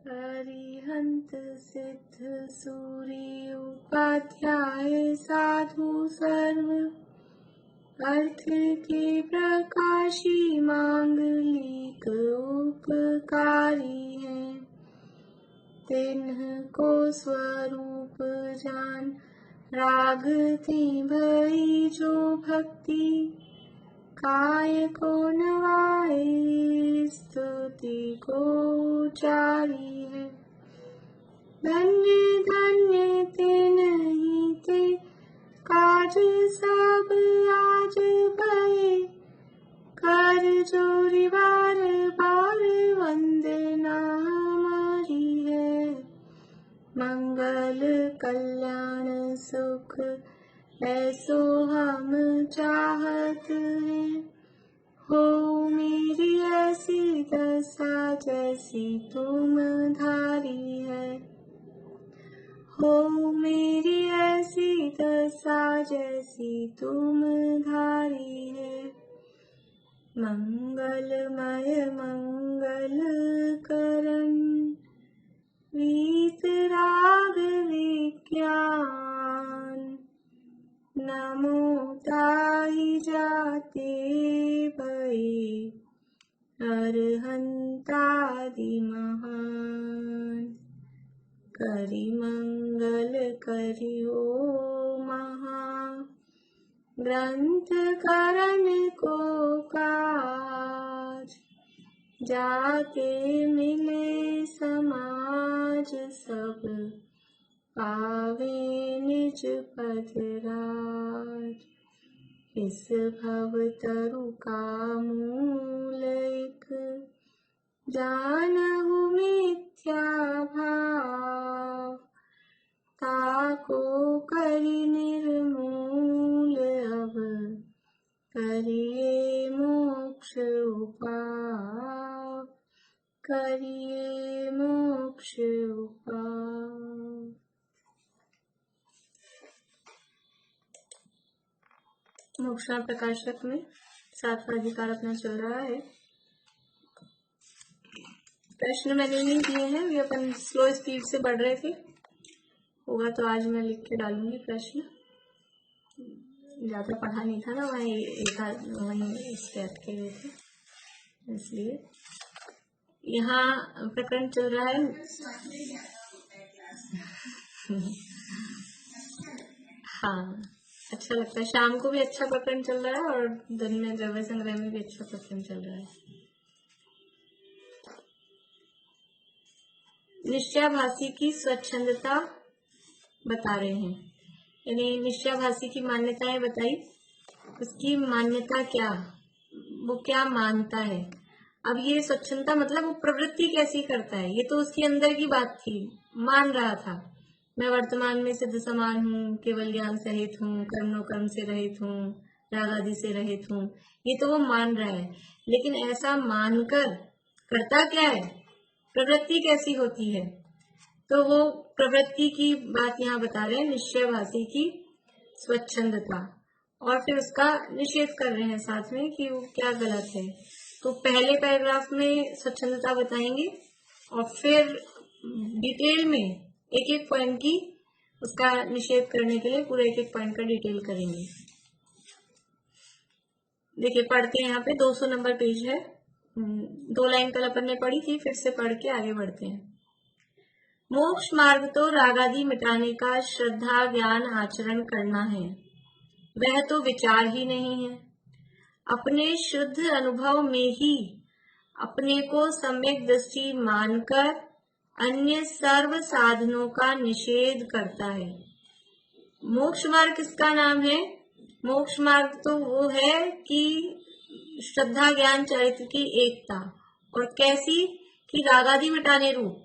अरिहंत सिद्ध सूरी उपाध्याय साधु सर्व अर्थ के प्रकाशी मांगलिक उपकारी है। तिन्ह को स्वरूप जान राग थी भई जो भक्ति काय को नवाए स्तुति को उचारी है। धन्य धन्य तिन्हि ते काज सब आज भये कर जोरी बार बार वंदना हमारी है। मंगल कल्याण सुख ऐसो हम चाहत हैं। हो मेरी ऐसी दशा जैसी तुम धारी है। हो मेरी ऐसी दशा जैसी तुम धारी है। मंगलमय मंगल करण वीतराग विज्ञान नमो ताहि जाते भई अरहंतादि महान। करि मंगल करियो महा ग्रंथ करण को काज जाते मिले समाज सब पावे निज पद राज। इस भव तरु का मूल एक जानहु मिथ्या भाव ताको करि निर्मूल अब करिए मोक्ष उपाय करिए मोक्ष उपाय। मोक्षण प्रकाशक में 7वां अधिकार अपना चल रहा है। प्रश्न मैंने नहीं दिए हैं, ये अपन स्लो स्पीड से पढ़ रहे थे। होगा तो आज मैं लिख के डालूंगी प्रश्न। ज्यादा पढ़ा नहीं था ना, वहीं इस पे अटके हुए थे, इसलिए। यहाँ प्रकरण चल रहा है हाँ, अच्छा लगता है। शाम को भी अच्छा प्रकरण चल रहा है और दिन में द्रव्य संग्रह में भी अच्छा प्रकरण चल रहा है। निश्चयाभासी की स्वच्छंदता बता रहे हैं, यानी निश्चयाभासी की मान्यताएं बताई। उसकी मान्यता क्या, वो क्या मानता है। अब ये स्वच्छंदता मतलब वो प्रवृत्ति कैसी करता है, ये तो उसके अंदर की बात थी। मान रहा था मैं वर्तमान में सिद्ध समान हूँ, केवल ज्ञान से रहित हूँ, कर्मो कर्म से रहित हूँ, राग आदि से रहित हूँ, ये तो वो मान रहा है। लेकिन ऐसा मानकर करता क्या है, प्रवृत्ति कैसी होती है, तो वो प्रवृत्ति की बात यहाँ बता रहे हैं, निश्चयभासी की स्वच्छंदता। और फिर उसका निषेध कर रहे हैं साथ में कि वो क्या गलत है। तो पहले पैराग्राफ में स्वच्छंदता बताएंगे और फिर डिटेल में एक एक पॉइंट की उसका निषेध करने के लिए पूरे एक एक पॉइंट का डिटेल करेंगे। देखिए पढ़ते हैं, यहाँ पे 200 नंबर पेज है। 2 लाइन कल अपन ने पढ़ी थी, फिर से पढ़ के आगे बढ़ते हैं। मोक्ष मार्ग तो राग आदि मिटाने का श्रद्धा ज्ञान आचरण करना है, वह तो विचार ही नहीं है। अपने शुद्ध अनुभव में ही अपने को सम्यक दृष्टि मानकर अन्य सर्व साधनों का निषेध करता है। मोक्ष मार्ग किसका नाम है? मोक्ष मार्ग तो वो है कि श्रद्धा ज्ञान चरित्र की एकता। और कैसी? कि रागादि मिटाने रूप,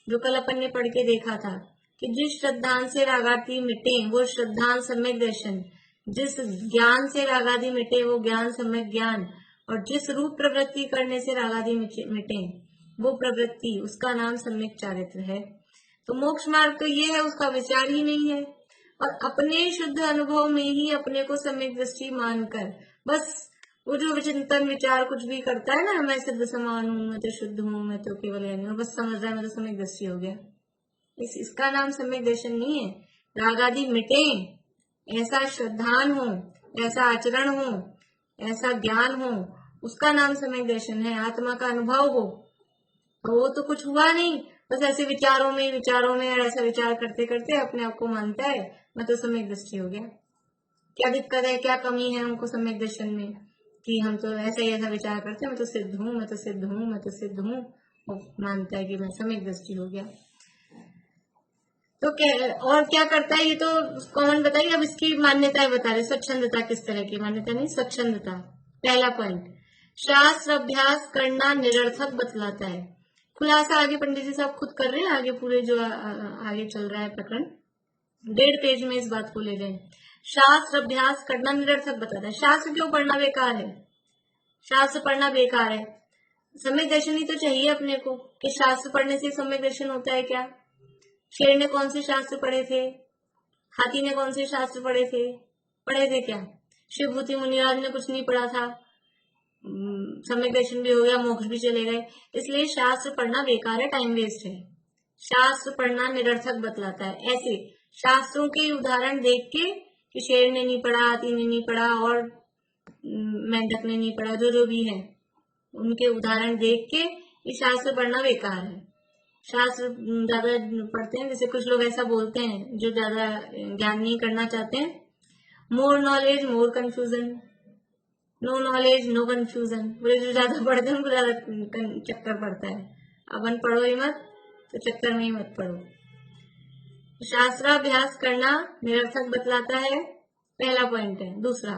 जो कल अपन ने पढ़ के देखा था कि जिस श्रद्धान से रागादि मिटे वो श्रद्धान सम्यक दर्शन, जिस ज्ञान से रागादि मिटे वो ज्ञान सम्यक ज्ञान, और जिस रूप प्रवृत्ति करने से रागादि मिटे वो प्रवृत्ति, उसका नाम सम्यक चारित्र है। तो मोक्ष मार्ग तो ये है, उसका विचार ही नहीं है। और अपने शुद्ध अनुभव में ही अपने को सम्यक दृष्टि मानकर बस वो जो विचिंतन विचार कुछ भी करता है ना, मैं सिद्ध समान हूँ, मैं तो शुद्ध हूँ, मैं तो केवल ज्ञानी हूँ, बस समझ रहा है मैं तो सम्यक दृष्टि हो गया। इसका नाम सम्यक दर्शन नहीं है। राग आदि मिटे, ऐसा श्रद्धान हो, ऐसा आचरण हो, ऐसा ज्ञान हो, उसका नाम सम्यक दर्शन है। आत्मा का अनुभव हो, तो वो तो कुछ हुआ नहीं, बस ऐसे विचारों में और ऐसा विचार करते करते अपने आप को मानता है मैं तो सम्यक दृष्टि हो गया। क्या दिक्कत है, क्या कमी है हमको सम्यक दर्शन में कि हम तो ऐसा ही ऐसा विचार करते हैं मैं तो सिद्ध हूँ, मैं तो सिद्ध हूँ, मैं तो सिद्ध हूँ, वो मानता है कि मैं सम्यक दृष्टि हो गया। तो क्या और क्या करता है, ये तो कॉमन बताइए। अब इसकी मान्यताएं बता रहे, स्वच्छंदता किस तरह की मान्यता, नहीं स्वच्छंदता। पहला पॉइंट, शास्त्र अभ्यास करना निरर्थक बतलाता है। खुलासा आगे पंडित जी साहब खुद कर रहे हैं, आगे पूरे जो आगे चल रहा है प्रकरण 1.5 पेज में इस बात को ले रहे हैं। शास्त्र अभ्यास करना निरर्थक बताता है। शास्त्र क्यों पढ़ना बेकार है? शास्त्र पढ़ना बेकार है, सम्यक दर्शन ही तो चाहिए अपने को, कि शास्त्र पढ़ने से सम्यक दर्शन होता है क्या? शेर ने कौन से शास्त्र पढ़े थे? हाथी ने कौन से शास्त्र पढ़े थे क्या? शिवभूति मुनिराज ने कुछ नहीं पढ़ा था, सम्यक दर्शन भी हो गया, मोक्ष भी चले गए। इसलिए शास्त्र पढ़ना बेकार है, टाइम वेस्ट है। शास्त्र पढ़ना निरर्थक बतलाता है। ऐसे शास्त्रों के उदाहरण देख के कि शेर ने नहीं पढ़ा, हाथी ने नहीं पढ़ा और मेंढक ने नहीं पढ़ा, जो भी है उनके उदाहरण देख के ये शास्त्र पढ़ना बेकार है। शास्त्र ज्यादा पढ़ते हैं, जैसे कुछ लोग ऐसा बोलते हैं जो ज्यादा ज्ञान नहीं करना चाहते हैं, more knowledge more confusion, no knowledge no confusion. बोले जो ज्यादा पढ़ते हैं उनको ज्यादा चक्कर पड़ता है। अपन पढ़ो ही मत, तो चक्कर में ही मत पढ़ो। शास्त्राभ्यास करना निरर्थक बतलाता है, पहला पॉइंट है। दूसरा,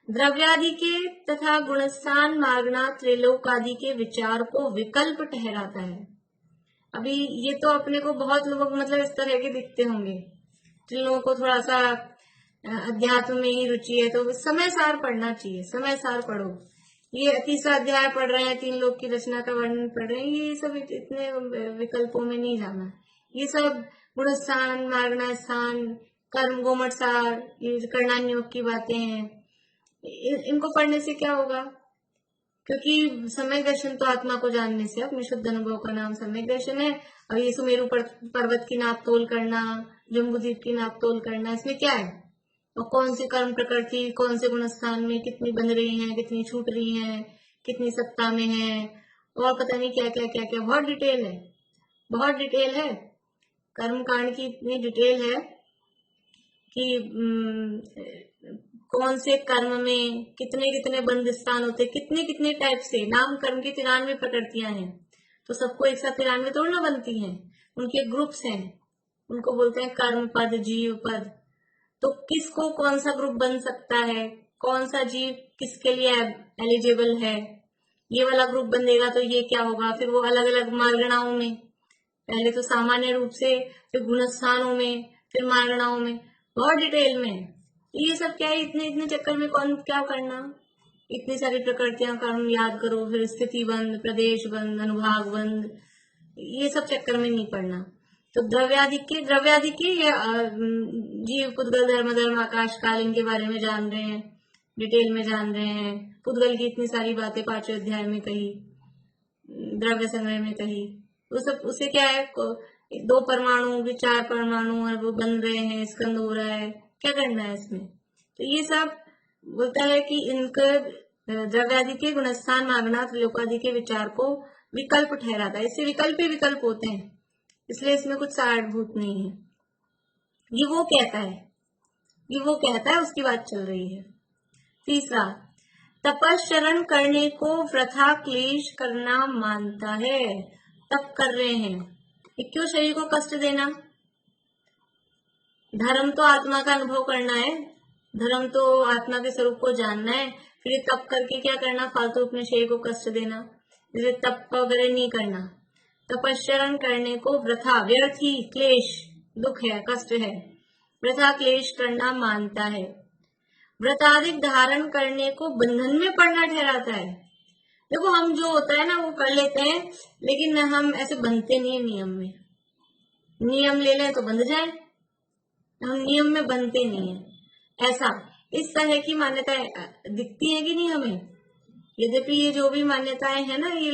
द्रव्यादि के तथा गुणस्थान मार्गना त्रिलोक आदि के विचार को विकल्प ठहराता है। अभी ये तो अपने को बहुत लोग मतलब इस तरह के दिखते होंगे, जिन लोगों को थोड़ा सा अध्यात्म में ही रुचि है, तो समय सार पढ़ना चाहिए, समय सार पढ़ो। ये तीसरा अध्याय पढ़ रहे हैं, 3 लोक की रचना का वर्णन पढ़ रहे हैं, ये सब इतने विकल्पों में नहीं जाना। ये सब गुणस्थान मार्गना स्थान कर्म गोमट सार, ये करणान योग की बातें हैं, इनको पढ़ने से क्या होगा? क्योंकि सम्यक दर्शन तो आत्मा को जानने से, अपने शुद्ध अनुभव का नाम सम्यक दर्शन है। और ये सुमेरु पर्वत की नाप तोल करना, जम्बूद्वीप की नाप तोल करना, इसमें क्या है? और कौन सी कर्म प्रकृति कौन से गुणस्थान में कितनी बन रही है, कितनी छूट रही है, कितनी सत्ता में है, और पता नहीं क्या क्या क्या क्या, बहुत डिटेल है, बहुत डिटेल है। कर्म कांड की इतनी डिटेल है कि कौन से कर्म में कितने कितने बंद स्थान होते, कितने कितने टाइप से। नाम कर्म की 93 प्रकृतियां हैं, तो सबको एक साथ 93 थोड़ी ना बनती हैं, उनके ग्रुप्स हैं, उनको बोलते हैं कर्म पद जीव पद। तो किसको कौन सा ग्रुप बन सकता है, कौन सा जीव किसके लिए एलिजिबल है, ये वाला ग्रुप बनेगा तो ये क्या होगा। फिर वो अलग अलग मार्गणाओं में, पहले तो सामान्य रूप से, फिर गुणस्थानों में, फिर मार्गणाओं में, बहुत डिटेल में। ये सब क्या है, इतने इतने चक्कर में कौन क्या करना। इतनी सारी प्रकृतियां कर्म याद करो, फिर स्थिति बंद, प्रदेश बंद, अनुभाग बंद, ये सब चक्कर में नहीं पड़ना। तो द्रव्यादि के ये जीव पुद्गल धर्म आकाश काल, इनके बारे में जान रहे हैं, डिटेल में जान रहे हैं। पुद्गल की इतनी सारी बातें 5वें अध्याय में कही, द्रव्य संग्रह में कही, वो सब उससे क्या है, 2 परमाणु के 4 परमाणु और वो बन रहे हैं, स्कंद हो रहा है, क्या करना है इसमें। तो ये सब बोलता है कि इनके द्रव्यादि के गुणस्थान मागना त्रिलोकादि के विचार को विकल्प ठहराता है। इससे विकल्प ही विकल्प होते हैं, इसलिए इसमें कुछ सारभूत नहीं है। ये वो कहता है, उसकी बात चल रही है। तीसरा, तपश्चरण करने को वृथा क्लेश करना मानता है। तप कर रहे हैं, क्यों शरीर को कष्ट देना? धर्म तो आत्मा का अनुभव करना है, धर्म तो आत्मा के स्वरूप को जानना है, फिर तप करके क्या करना, फालतू अपने शरीर को कष्ट देना। जैसे तप वगैरह नहीं करना। तपश्चरण करने को वृथा, व्यर्थी, क्लेश, दुख है, कष्ट है, वृथा क्लेश करना मानता है। व्रताधिक धारण करने को बंधन में पड़ना ठहराता है। देखो, हम जो होता है ना वो कर लेते हैं, लेकिन हम ऐसे बंधते नहीं है नियम में। नियम ले लें तो बंध जाए, हम नियम में बंधते नहीं है। ऐसा इस तरह की मान्यताएं दिखती हैं कि नहीं हमें। यद्यपि ये जो भी मान्यताएं हैं ना, ये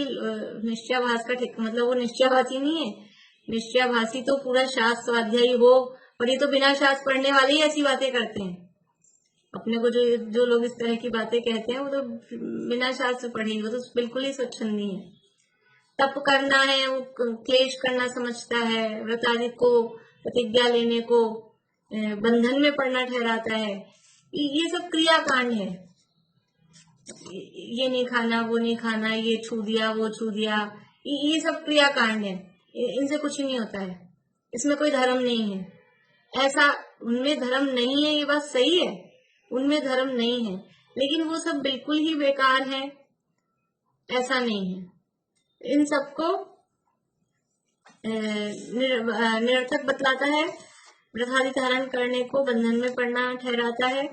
निश्चयाभास का मतलब वो निश्चयाभासी नहीं है। निश्चयाभासी तो पूरा शास्त्र स्वाध्यायी हो, और ये तो बिना शास्त्र पढ़ने वाले ही ऐसी बातें करते हैं। अपने को जो लोग इस तरह की बातें कहते हैं वो तो बिना शास्त्र पढ़े, वो तो बिल्कुल ही स्वच्छंदी है। तप करना है वो क्लेश करना समझता है, व्रत आदि को प्रतिज्ञा लेने को बंधन में पड़ना ठहराता है। ये सब क्रियाकांड है। ये नहीं खाना, वो नहीं खाना, ये छू दिया, वो छू दिया, ये सब क्रियाकांड है। इनसे कुछ नहीं होता है, इसमें कोई धर्म नहीं है। ऐसा उनमें धर्म नहीं है, ये बात सही है, उनमें धर्म नहीं है, लेकिन वो सब बिल्कुल ही बेकार है, ऐसा नहीं है। इन सबको निरर्थक बतलाता है, व्रतादि धारण करने को बंधन में पड़ना ठहराता है,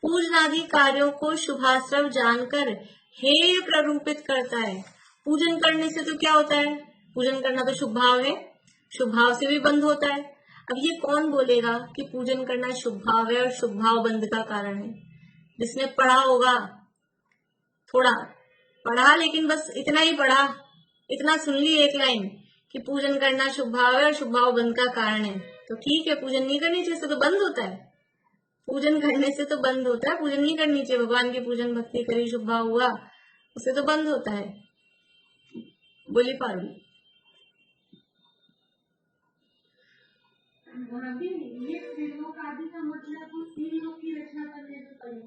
पूजन आदि कार्यों को शुभाश्रव जानकर हेय प्ररूपित करता है। पूजन करने से तो क्या होता है, पूजन करना तो शुभ भाव है, शुभ भाव से भी बंध होता है। अब ये कौन बोलेगा कि पूजन करना शुभ भाव है और शुभ भाव बंध का कारण है? जिसने पढ़ा होगा, थोड़ा पढ़ा, लेकिन बस इतना ही पढ़ा, इतना सुन ली एक लाइन कि पूजन करना शुभ भाव है और शुभ भाव बंध का कारण है, तो ठीक है, पूजन नहीं करनी चाहिए, तो बंद होता है। पूजन करने से तो बंद होता है, पूजन नहीं करनी चाहिए, भगवान की पूजन भक्ति करी, शुभ भाव हुआ, उससे तो बंद होता है। बोली पारुल। ये त्रिलोक आदि का मतलब तीन लोक की रचना करने से पड़े।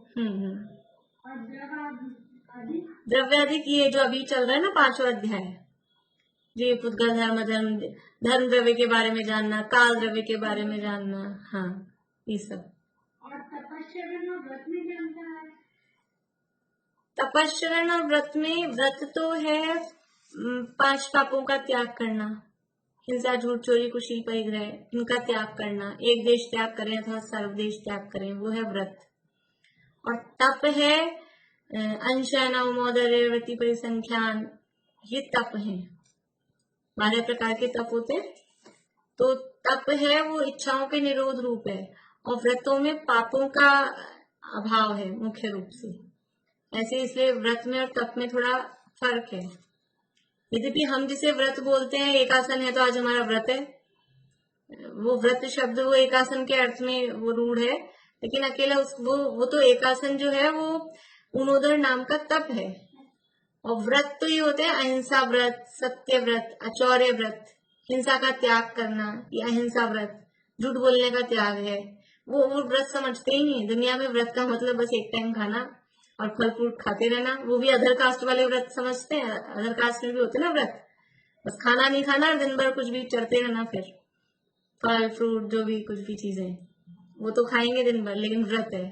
और द्रव्य आदि की जो अभी चल रहा है ना 5वां अध्याय, जी, पुद्गल धर्म, धर्म द्रव्य के बारे में जानना, काल द्रव्य के बारे में जानना, हाँ, ये सब। और तपस्चरण और व्रत में जानता है। तपस्चरण और व्रत में, व्रत तो है 5 पापों का त्याग करना, हिंसा, झूठ, चोरी, कुशील, परिग्रह, इनका त्याग करना, एक देश त्याग करें अथवा सर्वदेश त्याग करें, वो है व्रत। और तप है अंशयन, मोदर्य, व्रति, परिसंख्यान, ये तप है। 12 प्रकार के तप होते। तो तप है वो इच्छाओं के निरोध रूप है, और व्रतों में पापों का अभाव है मुख्य रूप से। ऐसे इसलिए व्रत में और तप में थोड़ा फर्क है। यद्यपि हम जिसे व्रत बोलते हैं, एकासन है, तो आज हमारा व्रत है, वो व्रत शब्द वो एकासन के अर्थ में वो रूढ़ है, लेकिन अकेला वो तो एकासन जो है वो उनोदर नाम का तप है। और व्रत तो ये होते हैं अहिंसा व्रत, सत्य व्रत, अचौर्य व्रत, हिंसा का त्याग करना, या अहिंसा व्रत, झूठ बोलने का त्याग है। वो व्रत समझते ही नहीं। दुनिया में व्रत का मतलब बस एक टाइम खाना और फल फ्रूट खाते रहना, वो भी अदर कास्ट वाले व्रत समझते हैं। अदर कास्ट में भी होते ना व्रत, बस खाना नहीं खाना और दिन भर कुछ भी चरते रहना, फिर फल फ्रूट जो भी कुछ भी चीजें वो तो खाएंगे दिन भर, लेकिन व्रत है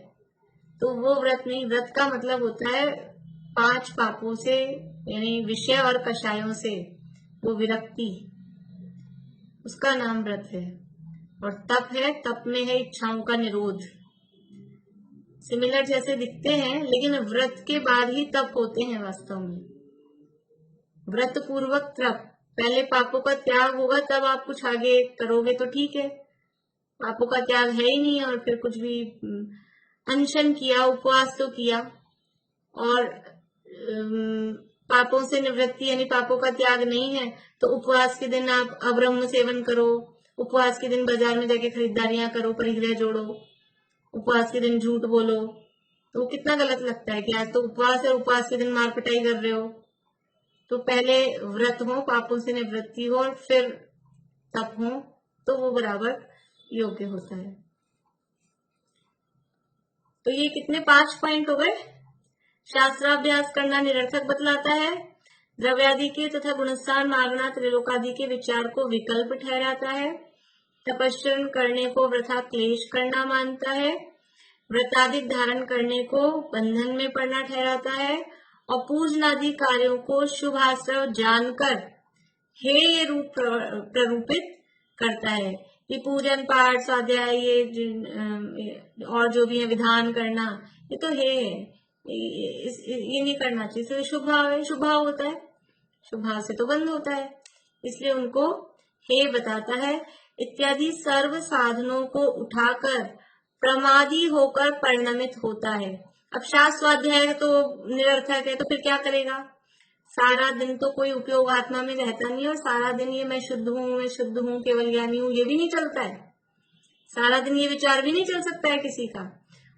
तो वो व्रत नहीं। व्रत का मतलब होता है 5 पापों से, यानी विषय और कषायों से वो विरक्ति, उसका नाम व्रत है। और तप है, तप में है इच्छाओं का निरोध। सिमिलर जैसे दिखते हैं, लेकिन व्रत के बाद ही तप होते हैं वास्तव में। व्रत पूर्वक तप, पहले पापों का त्याग होगा तब आप कुछ आगे करोगे तो ठीक है, पापों का त्याग है ही नहीं, और फिर कुछ भी अनशन किया, उपवास तो किया, और पापों से निवृत्ति यानी पापों का त्याग नहीं है, तो उपवास के दिन आप अब्रह्म सेवन करो, उपवास के दिन बाजार में जाके खरीदारियां करो, परिग्रह जोड़ो, उपवास के दिन झूठ बोलो, तो वो कितना गलत लगता है कि आज तो उपवास है, उपवास के दिन मार पिटाई कर रहे हो। तो पहले व्रत हो, पापों से निवृत्ति हो, और फिर तप हो, तो वो बराबर योग्य होता है। तो ये कितने 5 पॉइंट हो गए। शास्त्राभ्यास करना निरर्थक बतलाता है, द्रव्यादि के तथा गुणस्थान, मागना, त्रिलोकादि के विचार को विकल्प ठहराता है, तपस्चरण करने को वृथा क्लेश करना मानता है, व्रतादि धारण करने को बंधन में पड़ना ठहराता है, और पूजनादि कार्यों को शुभ आश्रव जानकर हेय रूप प्ररूपित करता है कि पूजन पाठ स्वाध्याय ये और जो भी है विधान करना, ये तो है, ये नहीं करना चाहिए, तो शुभ भाव है, शुभ भाव होता है, शुभ भाव से तो बंद होता है, इसलिए उनको हे बताता है। इत्यादि सर्व साधनों को उठाकर प्रमादी होकर परिणमित होता है। अब शास्त्र स्वाध्याय तो निरर्थक है, तो फिर क्या करेगा? सारा दिन तो कोई उपयोग आत्मा में रहता नहीं, और सारा दिन ये मैं शुद्ध हूँ, केवल ज्ञानी हूँ, ये भी नहीं चलता है। सारा दिन ये विचार भी नहीं चल सकता है किसी का,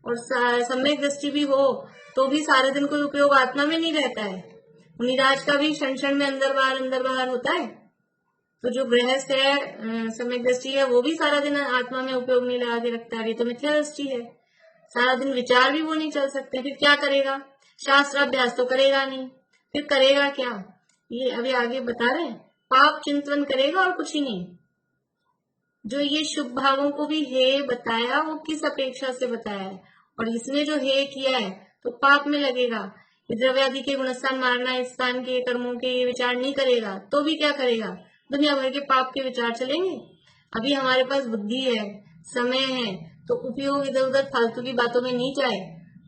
और सम्यक दृष्टि भी हो तो भी सारा दिन कोई उपयोग आत्मा में नहीं रहता है। मुनिराज का भी क्षण क्षण में अंदर बाहर होता है। तो जो गृहस्थ है, सम्यक दृष्टि है, वो भी सारा दिन आत्मा में उपयोग नहीं लगा के रखता है, ये तो मिथ्या दृष्टि है। सारा दिन विचार भी वो नहीं चल सकते, फिर क्या करेगा? शास्त्र अभ्यास तो करेगा नहीं, फिर करेगा क्या? ये अभी आगे बता रहे हैं, पाप चिंतन करेगा और कुछ ही नहीं। जो ये शुभ भावों को भी हे बताया, वो किस अपेक्षा से बताया है? और इसने जो हे किया है तो पाप में लगेगा। द्रव्य आदि के गुणस्थान मारना, इस स्थान के कर्मों के विचार नहीं करेगा तो भी क्या करेगा? दुनिया भर के पाप के विचार चलेंगे। अभी हमारे पास बुद्धि है, समय है, तो उपयोग इधर उधर फालतू की बातों में नहीं जाए,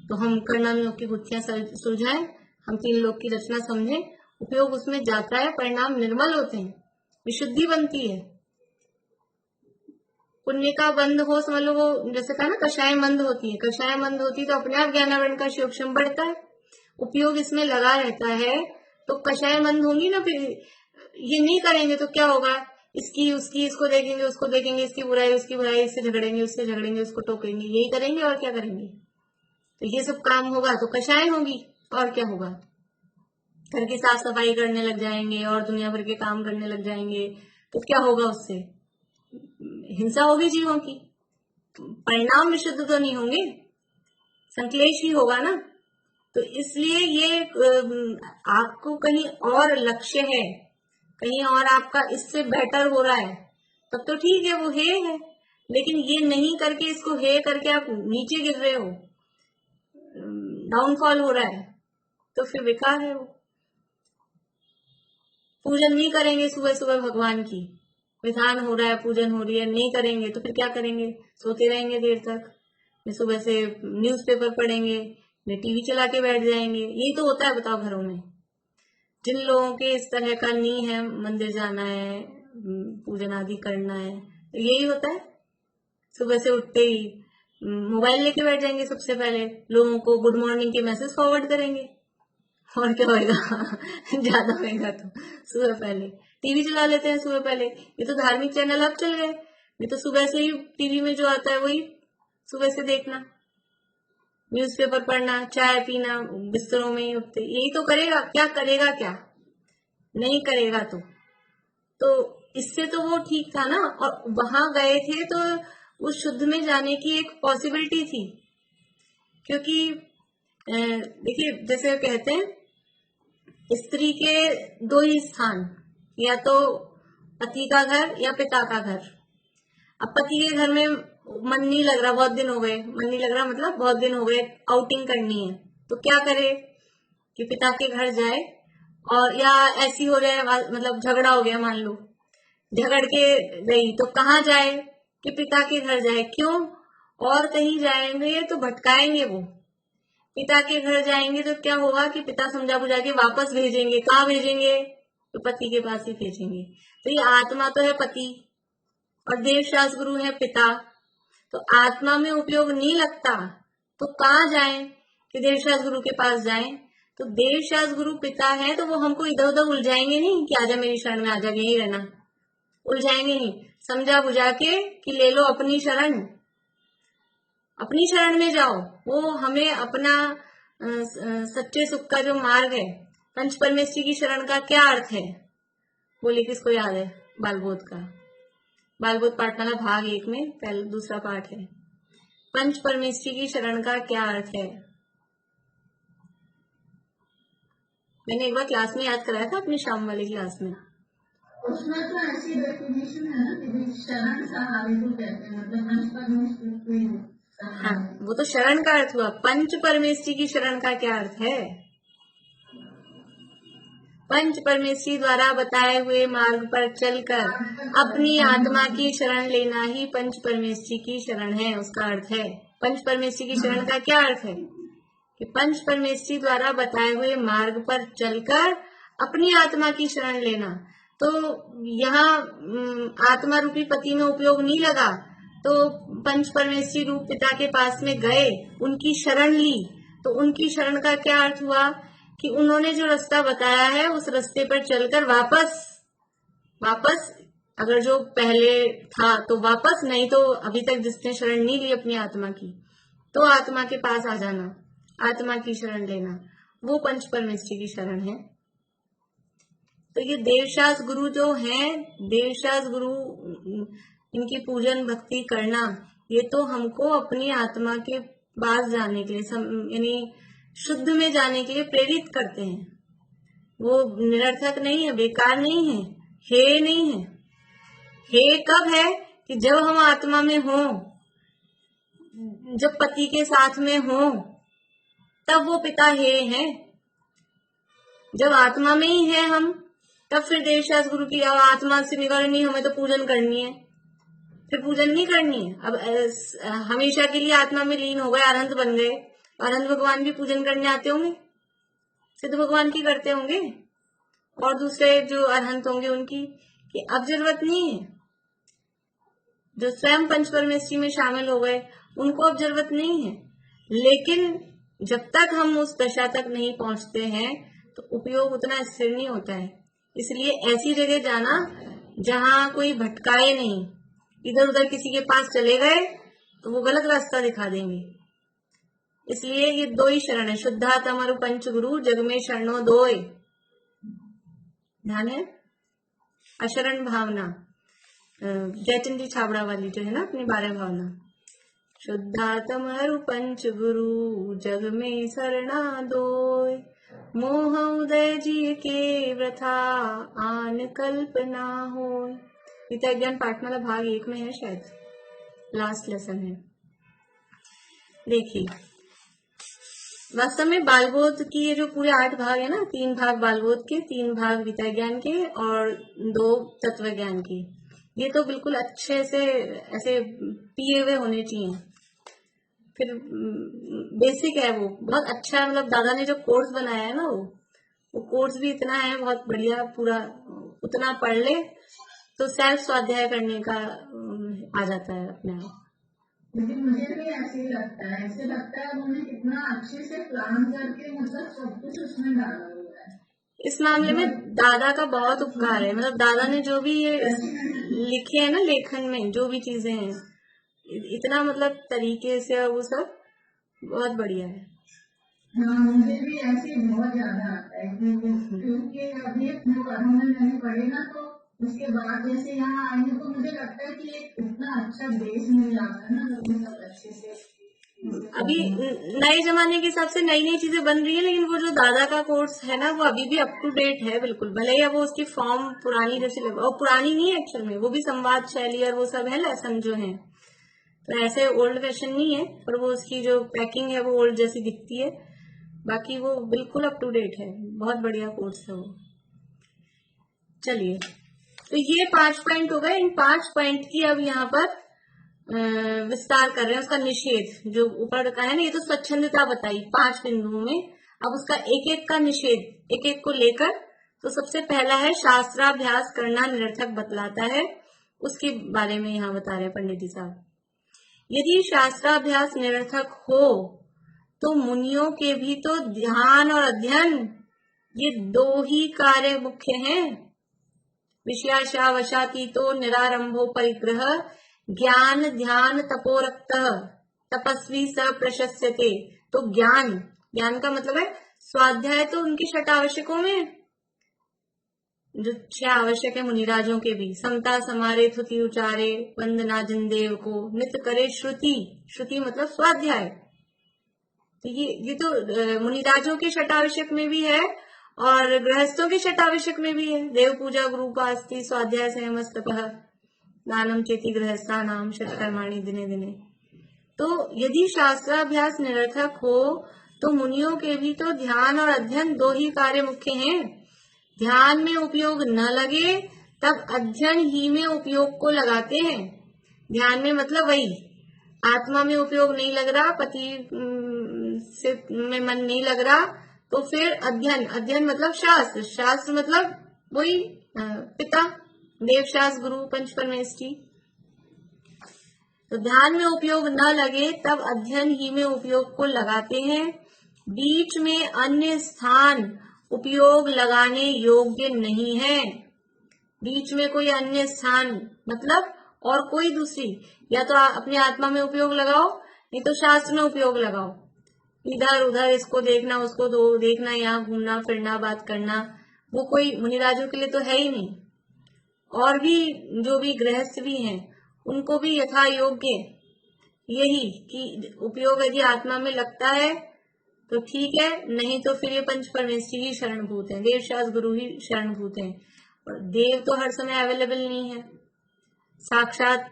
तो हम कर्णानुयोग की गुत्थियां सुलझाएं, हम 3 लोक की रचना समझें, उपयोग उसमें जाता है, परिणाम निर्मल होते हैं, विशुद्धि बनती है। पुण्य का बंध हो, समझ लो, वो जैसे कहा ना कषाय मंद होती है, कषाय मंद होती है तो अपने आप ज्ञानावरण का शिवक्षम बढ़ता है, उपयोग इसमें लगा रहता है, तो कषाय मंद होंगी ना। फिर ये नहीं करेंगे तो क्या होगा? इसकी उसकी, इसको देखेंगे उसको देखेंगे, इसकी बुराई उसकी बुराई, इससे झगड़ेंगे उससे झगड़ेंगे, उसको टोकेंगे, यही करेंगे और क्या करेंगे? तो ये सब काम होगा तो कषाय होगी, और क्या होगा? घर की साफ सफाई करने लग जाएंगे और दुनिया भर के काम करने लग जाएंगे, तो क्या होगा? उससे हिंसा होगी जीवों की, परिणाम विशुद्ध तो नहीं होंगे, संक्लेश ही होगा ना। तो इसलिए ये आपको कहीं और लक्ष्य है, कहीं और आपका इससे बेटर हो रहा है, तब तो ठीक है, वो है। लेकिन ये नहीं करके, इसको हे करके आप नीचे गिर रहे हो, डाउनफॉल हो रहा है, तो फिर बेकार है वो। पूजन नहीं करेंगे सुबह सुबह भगवान की, विधान हो रहा है, पूजन हो रही है, नहीं करेंगे तो फिर क्या करेंगे? सोते रहेंगे देर तक, सुबह से न्यूज़पेपर पढ़ेंगे, टीवी चला के बैठ जाएंगे। यही तो होता है, बताओ, घरों में। जिन लोगों के इस तरह का नहीं है, मंदिर जाना है, पूजन आदि करना है, तो यही होता है। सुबह से उठते ही मोबाइल लेके बैठ जाएंगे, सबसे पहले लोगों को गुड मॉर्निंग के मैसेज फॉरवर्ड करेंगे, और क्या होएगा? ज्यादा होएगा तो सुबह पहले टीवी चला लेते हैं। सुबह पहले ये तो धार्मिक चैनल अब चल गए, ये तो सुबह से ही टीवी में जो आता है वही सुबह से देखना, न्यूज़पेपर पढ़ना, चाय पीना, बिस्तरों में ही उठते, यही तो करेगा। क्या करेगा? क्या नहीं करेगा? तो इससे तो वो ठीक था ना, और वहां गए थे तो उस शुद्ध में जाने की एक पॉसिबिलिटी थी। क्योंकि देखिए, जैसे कहते हैं, स्त्री के 2 ही स्थान, या तो पति का घर या पिता का घर। अब पति के घर में मन नहीं लग रहा, बहुत दिन हो गए, मन नहीं लग रहा मतलब बहुत दिन हो गए, आउटिंग करनी है, तो क्या करे? कि पिता के घर जाए, और या ऐसी हो जाए, मतलब झगड़ा हो गया, मान लो झगड़ के गई, तो कहाँ जाए? कि पिता के घर जाए। क्यों? और कहीं जाएंगे तो भटकाएंगे वो। पिता के घर जाएंगे तो क्या होगा? कि पिता समझा बुझा के वापस भेजेंगे। कहाँ भेजेंगे? तो पति के पास ही भेजेंगे। तो ये आत्मा तो है पति, और देव शास्त्र गुरु है पिता, तो आत्मा में उपयोग नहीं लगता, तो कहाँ जाए? कि देव शास्त्र गुरु के पास जाए। तो देव शास्त्र गुरु पिता है, तो वो हमको इधर उधर उलझाएंगे नहीं कि आजा मेरी शरण में, आजा, यही रहना, उलझाएंगे नहीं, समझा बुझा के कि ले लो अपनी शरण, अपनी शरण में जाओ। वो हमें अपना सच्चे सुख का जो मार्ग है, पंच परमेश्वरी की शरण का क्या अर्थ है? बोले, किसको याद है? बालबोध का, बालबोध पाठमाला भाग 1 में पहला दूसरा पाठ है, पंच परमेश्वरी की शरण का क्या अर्थ है? मैंने एक बार क्लास में याद कराया था, अपनी शाम वाली क्लास में। उसमें तो ऐसी डेफिनेशन है ना कि शरण सहारे को कहते हैं, मतलब पंच परमेश्वरी। हाँ, वो तो शरण का अर्थ हुआ, पंच परमेश्वरी की शरण का क्या अर्थ है? पंच परमेश्वरी द्वारा बताए हुए मार्ग पर चलकर अपनी आत्मा की शरण लेना ही पंच परमेश्वरी की शरण है, उसका अर्थ है। पंच परमेश्वरी की शरण का क्या अर्थ है? कि पंच परमेश्वरी द्वारा बताए हुए मार्ग पर चलकर अपनी आत्मा की शरण लेना। तो यहाँ आत्मा रूपी पति में उपयोग नहीं लगा, तो पंच परमेश्वरी रूप पिता के पास में गए, उनकी शरण ली, तो उनकी शरण का क्या अर्थ हुआ कि उन्होंने जो रास्ता बताया है उस रास्ते पर चलकर वापस अगर जो पहले था तो वापस, नहीं तो अभी तक जिसने शरण नहीं ली अपनी आत्मा की, तो आत्मा के पास आ जाना, आत्मा की शरण लेना, वो पंच परमेश्वरी की शरण है। तो ये देवशास गुरु जो हैं, देवशास गुरु, इनकी पूजन भक्ति करना, ये तो हमको अपनी आत्मा के पास जाने के लिए, यानी शुद्ध में जाने के लिए प्रेरित करते हैं। वो निरर्थक नहीं है, बेकार नहीं है, हे नहीं है। हे कब है कि जब हम आत्मा में हो, जब पति के साथ में हो, तब वो पिता हे है। जब आत्मा में ही है हम, तब फिर देवशास गुरु की आत्मा से निकलनी, हमें तो पूजन करनी है, फिर पूजन नहीं करनी है। अब हमेशा के लिए आत्मा में लीन हो गए, अनंत बन गए, अनंत भगवान भी पूजन करने आते होंगे, सिद्ध भगवान की करते होंगे, और दूसरे जो अनंत होंगे उनकी, कि अब जरूरत नहीं है। जो स्वयं पंच परमेश्वरी में शामिल हो गए उनको अब जरूरत नहीं है। लेकिन जब तक हम उस दशा तक नहीं पहुंचते हैं तो उपयोग उतना स्थिर नहीं होता है। इसलिए ऐसी जगह जाना जहां कोई भटकाए नहीं, इधर उधर किसी के पास चले गए तो वो गलत रास्ता दिखा देंगे। इसलिए ये दो ही शरण है, शुद्धा तमरु पंच गुरु जग में शरणों दोय। ध्यान है, अशरण भावना, जयचंदी छाबड़ा वाली जो है ना, अपनी 12 भावना, शुद्धातम हरु पंच गुरु जग में शरणा दोय, मोह उदय जी के व्रथा आन कल्पना हो। गीता ज्ञान पाठमाला भाग 1 में है, शायद लास्ट लेसन है। देखिए, वास्तव में बालबोध की ये जो पूरे 8 भाग है ना, 3 भाग बालबोध के, 3 भाग गीता ज्ञान के और 2 तत्व ज्ञान के, ये तो बिल्कुल अच्छे से ऐसे पिए हुए होने चाहिए। फिर बेसिक है, वो बहुत अच्छा, मतलब दादा ने जो कोर्स बनाया है ना, वो कोर्स भी इतना है बहुत बढ़िया, पूरा उतना पढ़ ले तो सेल्फ स्वाध्याय करने का आ जाता है अपने आप। लेकिन मुझे भी ऐसे ही लगता है, ऐसे लगता है उन्होंने कितना अच्छे से प्लान करके मतलब सब कुछ उसमें डाला हुआ है। इस मामले में दादा का बहुत उपकार है, मतलब दादा ने जो भी ये लिखे है ना लेखन में, जो भी चीजें हैं, इतना मतलब तरीके से, और वो सब बहुत बढ़िया है। हाँ, मुझे भी ऐसे बहुत ज्यादा आता है, क्योंकि अभी अपने पढ़ों में मैंने पढ़े ना, तो उसके बाद जैसे यहाँ आए तो मुझे लगता है कि एक इतना अच्छा बेस मिल जाता है ना, तो सब अच्छे से। अभी नए जमाने के हिसाब से नई नई चीजें बन रही है, लेकिन वो जो दादा का कोर्स है ना, वो अभी भी अप टू डेट है बिल्कुल, भले ही वो उसकी फॉर्म पुरानी जैसी लगे, और पुरानी नहीं है एक्चुअल में, वो भी संवाद शैली और वो सब है लेसन जो है, तो ऐसे ओल्ड फैशन नहीं है, पर वो उसकी जो पैकिंग है वो ओल्ड जैसी दिखती है, बाकी वो बिल्कुल अप टू डेट है, बहुत बढ़िया कोर्स है वो। चलिए, तो ये 5 पॉइंट हो गए। इन 5 पॉइंट की अब यहाँ पर विस्तार कर रहे हैं, उसका निषेध जो ऊपर का है ना, ये तो स्वच्छंदता बताई 5 बिंदुओं में, अब उसका एक एक का निषेध, एक एक को लेकर। तो सबसे पहला है शास्त्राभ्यास करना निरर्थक बतलाता है, उसके बारे में यहाँ बता रहे हैं पंडित जी साहब। यदि शास्त्राभ्यास निरर्थक हो तो मुनियों के भी तो ध्यान और अध्ययन, ये 2 ही कार्य मुख्य हैं। विषयाशा वशातीतो निरारंभो परिग्रह, ज्ञान ध्यान तपोरक्त तपस्वी स प्रशस्यते। तो ज्ञान का मतलब है स्वाध्याय, तो उनकी 6 आवश्यकों में, जो 6 आवश्यक है मुनिराजों के भी, समता समारे थुति उचारे वंदना जिनदेव को नित्य करे श्रुति मतलब स्वाध्याय। तो ये तो मुनिराजों के 6 आवश्यक में भी है और गृहस्थों के 6 आवश्यक में भी है। देव पूजा गुरुपास्ति स्वाध्याय संयमस्तपः दानम चेति गृहस्था नाम षट्कर्माणि दिने दिने। तो यदि शास्त्राभ्यास निरर्थक हो तो मुनियों के भी तो ध्यान और अध्ययन 2 ही कार्य मुख्य हैं। ध्यान में उपयोग न लगे तब अध्ययन ही में उपयोग को लगाते हैं। ध्यान में मतलब वही, आत्मा में उपयोग नहीं लग रहा, पति से में मन नहीं लग रहा, तो फिर अध्ययन मतलब शास्त्र मतलब वही पिता, देवशास्त्र गुरु पंच परमेष्ठी। तो ध्यान में उपयोग न लगे तब अध्ययन ही में उपयोग को लगाते हैं। बीच में अन्य स्थान उपयोग लगाने योग्य नहीं है। बीच में कोई अन्य स्थान मतलब और कोई दूसरी, या तो अपनी आत्मा में उपयोग लगाओ, नहीं तो शास्त्र में उपयोग लगाओ। इधर उधर इसको देखना उसको देखना, यहाँ घूमना फिरना बात करना, वो कोई मुनिराजों के लिए तो है ही नहीं। और भी जो भी गृहस्थ भी हैं उनको भी यथा योग्य यही कि उपयोग यदि आत्मा में लगता है तो ठीक है, नहीं तो फिर ये पंच परमेश्वरी ही शरणभूत है, देव शास्त्र गुरु ही शरणभूत है। और देव तो हर समय अवेलेबल नहीं है, साक्षात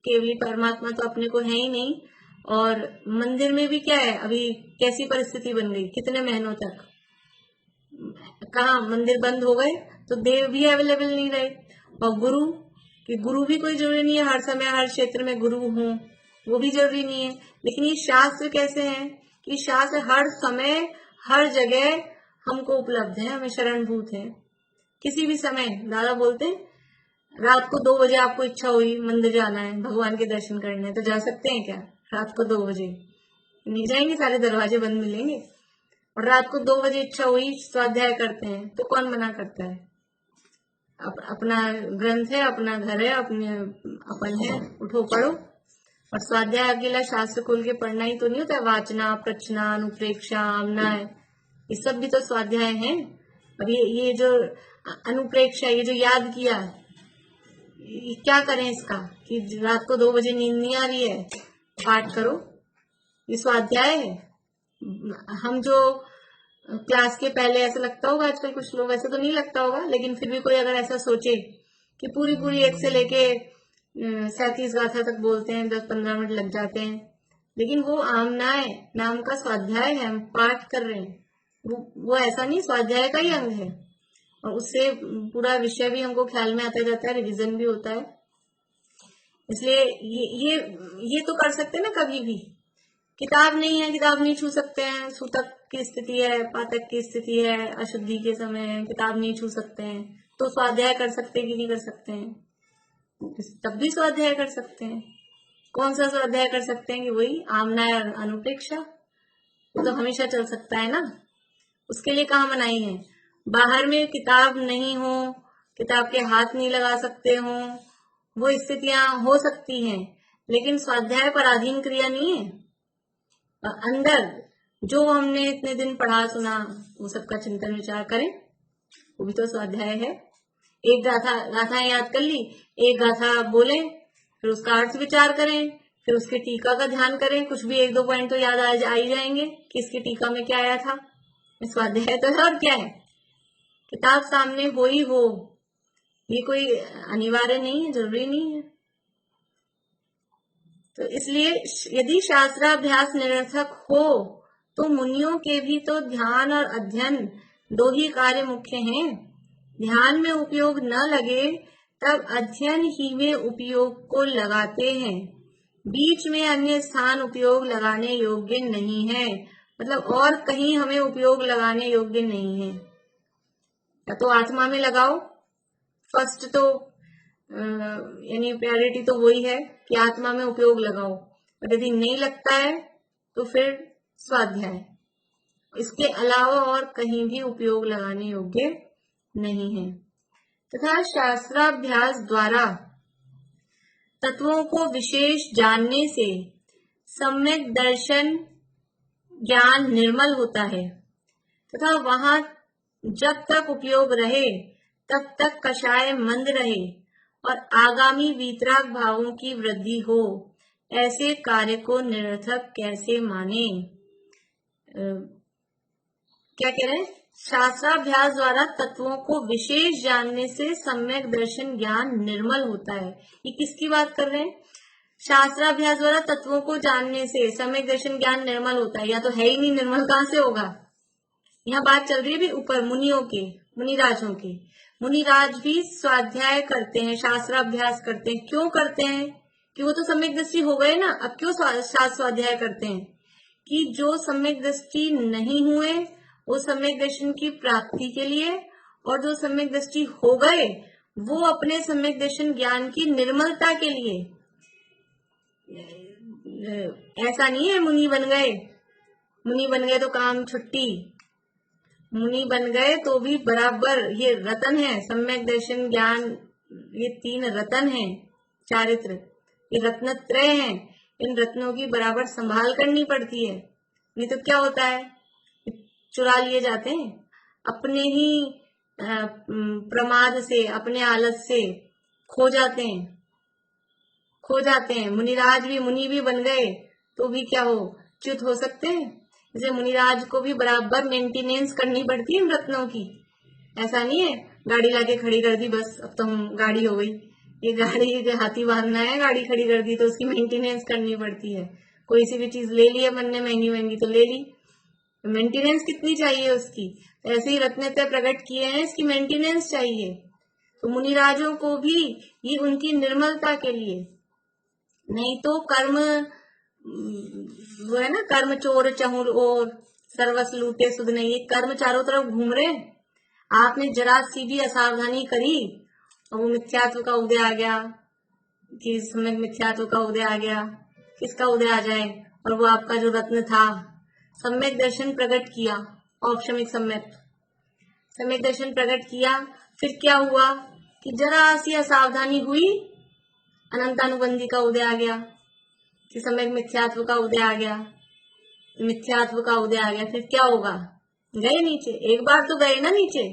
केवली परमात्मा तो अपने को है ही नहीं। और मंदिर में भी क्या है, अभी कैसी परिस्थिति बन गई, कितने महीनों तक कहा मंदिर बंद हो गए तो देव भी अवेलेबल नहीं रहे। और गुरु भी कोई जरूरी नहीं है हर समय हर क्षेत्र में गुरु हो, वो भी जरूरी नहीं है। लेकिन ये शास्त्र कैसे हैं कि शास्त्र हर समय हर जगह हमको उपलब्ध है, हमें शरणभूत है। किसी भी समय दादा बोलते हैं रात को 2 बजे आपको इच्छा हुई मंदिर जाना है, भगवान के दर्शन करने हैं, तो जा सकते हैं क्या? रात को 2 बजे नहीं जाएंगे, सारे दरवाजे बंद मिलेंगे। और रात को 2 बजे इच्छा हुई स्वाध्याय करते हैं, तो कौन मना करता है? अपना ग्रंथ है, अपना घर है, अपन है, उठो पढ़ो। और स्वाध्याय अकेला शास्त्र खोल के पढ़ना ही तो नहीं होता है, वाचना प्रचना अनुप्रेक्षा आमना, ये सब भी तो स्वाध्याय है। अब ये जो अनुप्रेक्षा, ये जो याद किया, ये क्या करें इसका कि रात को 2 बजे नींद नहीं आ रही है, पाठ करो, ये स्वाध्याय है। हम जो क्लास के पहले ऐसा लगता होगा, आजकल कुछ लोग ऐसा तो नहीं लगता होगा, लेकिन फिर भी कोई अगर ऐसा सोचे कि पूरी 1 से लेके 37 गाथा तक बोलते हैं, 10-15 मिनट लग जाते हैं, लेकिन वो आमनाय नाम का स्वाध्याय है, हम पाठ कर रहे हैं, वो ऐसा नहीं, स्वाध्याय का ही अंग है। और उससे पूरा विषय भी हमको ख्याल में आता जाता है, रिवीजन भी होता है। इसलिए ये तो कर सकते हैं ना कभी भी। किताब नहीं है, किताब नहीं छू सकते हैं, सूतक की स्थिति है, पातक की स्थिति है, अशुद्धि के समय किताब नहीं छू सकते हैं, तो स्वाध्याय कर सकते हैं कि नहीं कर सकते हैं? तब भी स्वाध्याय कर सकते हैं। कौन सा स्वाध्याय कर सकते हैं? कि वही आमनाय अनुप्रेक्षा, वो तो हमेशा चल सकता है ना, उसके लिए कहाँ मनाही है। बाहर में किताब नहीं हो, किताब के हाथ नहीं लगा सकते हो, वो स्थितियां हो सकती हैं, लेकिन स्वाध्याय पराधीन क्रिया नहीं है। अंदर जो हमने इतने दिन पढ़ा सुना वो सबका चिंतन विचार करें, वो भी तो स्वाध्याय है। एक गाथा याद कर ली, एक गाथा बोले, फिर उसका अर्थ विचार करें, फिर उसके टीका का ध्यान करें, कुछ भी 1-2 पॉइंट तो याद आ ही जाएंगे कि इसके टीका में क्या आया था। स्वाध्याय तो है और क्या है। किताब सामने हो ही हो, ये कोई अनिवार्य नहीं है, जरूरी नहीं है। तो इसलिए यदि शास्त्राभ्यास निरर्थक हो तो मुनियों के भी तो ध्यान और अध्ययन 2 ही कार्य मुख्य हैं। ध्यान में उपयोग न लगे तब अध्ययन ही में उपयोग को लगाते हैं। बीच में अन्य स्थान उपयोग लगाने योग्य नहीं है, मतलब और कहीं हमें उपयोग लगाने योग्य नहीं है। या तो आत्मा में लगाओ, फर्स्ट तो यानी प्रायोरिटी तो वही है कि आत्मा में उपयोग लगाओ, और यदि नहीं लगता है तो फिर स्वाध्याय, इसके अलावा और कहीं भी उपयोग लगाने योग्य नहीं है। तथा शास्त्राभ्यास द्वारा तत्वों को विशेष जानने से सम्यक दर्शन ज्ञान निर्मल होता है, तथा वहां जब तक उपयोग रहे तब तक कषाय मंद रहे और आगामी वीतराग भावों की वृद्धि हो। ऐसे कार्य को निरर्थक कैसे माने? क्या कह रहे हैं? शास्त्राभ्यास द्वारा तत्वों को विशेष जानने से सम्यक दर्शन ज्ञान निर्मल होता है। ये किसकी बात कर रहे हैं? शास्त्राभ्यास द्वारा तत्वों को जानने से सम्यक दर्शन ज्ञान निर्मल होता है, या तो है ही नहीं, निर्मल कहां से होगा? यहाँ बात चल रही है भी ऊपर मुनियों के, मुनिराजों के। मुनिराज भी स्वाध्याय करते हैं, शास्त्राभ्यास करते हैं। क्यों करते हैं? कि वो तो सम्यक दृष्टि हो गए ना, अब क्यों शास्त्र स्वाध्याय करते हैं? कि जो सम्यक दृष्टि नहीं हुए वो सम्यक दर्शन की प्राप्ति के लिए, और जो सम्यक दृष्टि हो गए वो अपने सम्यक दर्शन ज्ञान की निर्मलता के लिए। ऐसा नहीं है मुनि बन गए तो काम छुट्टी। मुनि बन गए तो भी बराबर ये रतन है, सम्यक दर्शन ज्ञान, ये 3 रतन हैं, चारित्र, ये रत्नत्रय हैं। इन रत्नों की बराबर संभाल करनी पड़ती है, नहीं तो क्या होता है, चुरा लिए जाते हैं अपने ही प्रमाद से, अपने आलस से खो जाते हैं। मुनि भी बन गए तो भी क्या हो, च्युत हो सकते हैं। जैसे मुनिराज को भी बराबर मेंटेनेंस करनी पड़ती है इन रत्नों की। ऐसा नहीं है गाड़ी लाके खड़ी कर दी बस अब तो हम गाड़ी हो गई, ये गाड़ी के हाथी बांधना है, गाड़ी खड़ी कर दी तो उसकी मेंटेनेंस करनी पड़ती है। कोई सी भी चीज ले ली है मन ने महंगी तो ले ली, मेंटेनेंस कितनी चाहिए उसकी, ऐसे ही रत्नत्रय प्रकट किए हैं, इसकी मेंटेनेंस चाहिए। तो मुनिराजों को भी ये उनकी निर्मलता के लिए, नहीं तो कर्म वो है ना, कर्म चोर चहुर और सर्वस लूटे सुध नहीं, ये कर्म चारों तरफ घूम रहे। आपने जरा सी भी असावधानी करी और वो मिथ्यात्व का उदय आ गया, कि सम्यक मिथ्यात्व का उदय आ गया, किसका उदय आ जाए, और वो आपका जो रत्न था सम्यक दर्शन प्रकट किया, औपशमिक सम्यक दर्शन प्रकट किया, फिर क्या हुआ कि जरा सी असावधानी हुई, अनंतानुबंधी का उदय आ गया, कि सम्यक मिथ्यात्व का उदय आ गया, फिर क्या होगा, गए नीचे। एक बार तो गए ना नीचे,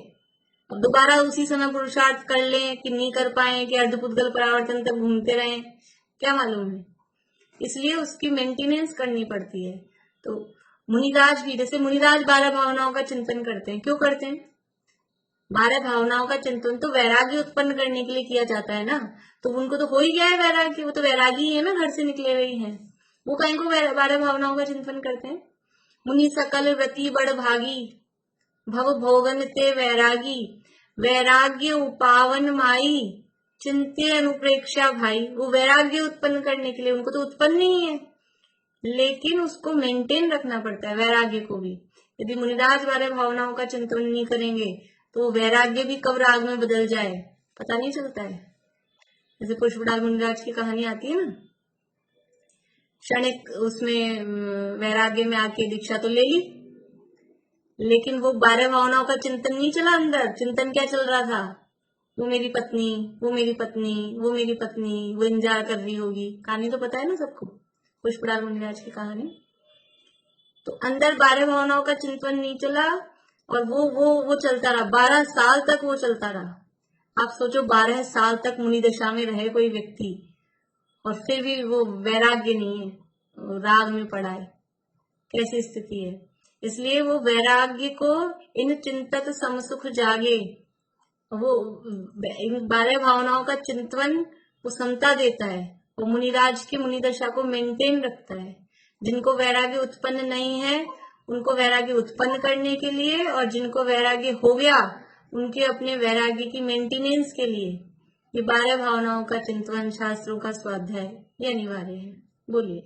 अब दोबारा उसी समय पुरुषार्थ कर लें कि नहीं कर पाए, कि अर्धपुद्गल परावर्तन तक घूमते रहे, क्या मालूम है। इसलिए उसकी मेंटेनेंस करनी पड़ती है। तो मुनिराज भी, जैसे मुनिराज 12 भावनाओं का चिंतन करते हैं, क्यों करते हैं, 12 भावनाओं का चिंतन तो वैराग्य उत्पन्न करने के लिए किया जाता है ना, तो उनको तो हो ही गया है वैराग्य, वो तो वैरागी है ना, घर से निकले हुए हैं, वो कहीं को 12 भावनाओं का चिंतन करते हैं। मुनि सकल व्रति बड़ भागी, भव भोगन ते वैरागी, वैराग्य उपावन माई, चिंते अनुप्रेक्षा भाई। वो वैराग्य उत्पन्न करने के लिए, उनको तो उत्पन्न नहीं है, लेकिन उसको मेंटेन रखना पड़ता है वैराग्य को भी। यदि मुनिराज 12 भावनाओं का चिंतन नहीं करेंगे तो वैराग्य भी कब राग में बदल जाए पता नहीं चलता है। जैसे पुष्पडाल मुनिराज की कहानी आती है ना, क्षणिक उसमें वैराग्य में आके दीक्षा तो ले ली, लेकिन वो 12 भावनाओं का चिंतन नहीं चला अंदर। चिंतन क्या चल रहा था, वो मेरी पत्नी, वो मेरी पत्नी, वो मेरी पत्नी, वो इंतजार कर रही होगी। कहानी तो पता है ना सबको, पुष्पडाल मुनिराज की कहानी। तो अंदर 12 भावनाओं का चिंतन नहीं चला और वो चलता रहा, 12 साल तक वो चलता रहा। आप सोचो 12 साल तक मुनि दशा में रहे कोई व्यक्ति और फिर भी वो वैराग्य नहीं है, राग में पड़ा है, कैसी स्थिति है। इसलिए वो वैराग्य को इन चिंतक समसुख जागे, वो इन 12 भावनाओं का चिंतन वो समता देता है, वो मुनिराज की मुनि दशा को मेंटेन रखता है। जिनको वैराग्य उत्पन्न नहीं है उनको वैराग्य उत्पन्न करने के लिए, और जिनको वैराग्य हो गया उनके अपने वैराग्य की मेंटेनेंस के लिए ये 12 भावनाओं का चिंतन, शास्त्रों का स्वाध्याय ये अनिवार्य है। बोलिए,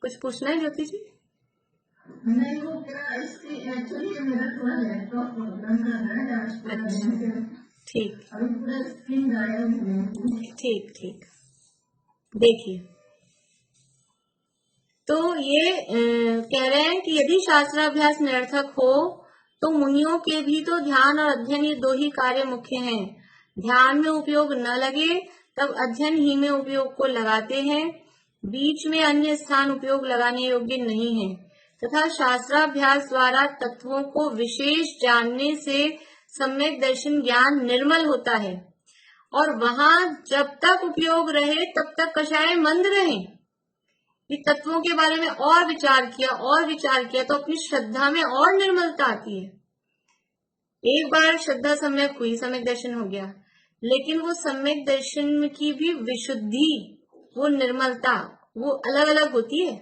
कुछ पूछना है ज्योति जी? नहीं, वो क्या इसकी एक्चुअली मेरा थोड़ा लैपटॉप प्रॉब्लम कर रहा है। अच्छा, ठीक, अभी पूरा स्क्रीन गायब है। ठीक देखिए, तो ये कह रहे हैं कि यदि शास्त्राभ्यास निरर्थक हो तो मुनियों के भी तो ध्यान और अध्ययन ये 2 ही कार्य मुख्य हैं। ध्यान में उपयोग न लगे तब अध्ययन ही में उपयोग को लगाते हैं, बीच में अन्य स्थान उपयोग लगाने योग्य नहीं है। तथा शास्त्राभ्यास द्वारा तत्वों को विशेष जानने से सम्यक दर्शन ज्ञान निर्मल होता है, और वहां जब तक उपयोग रहे तब तक कषाय मंद रहे। ये तत्वों के बारे में और विचार किया तो अपनी श्रद्धा में और निर्मलता आती है। एक बार श्रद्धा सम्यक हुई, सम्यक दर्शन हो गया, लेकिन वो सम्यक दर्शन की भी विशुद्धि, वो निर्मलता, वो अलग अलग होती है।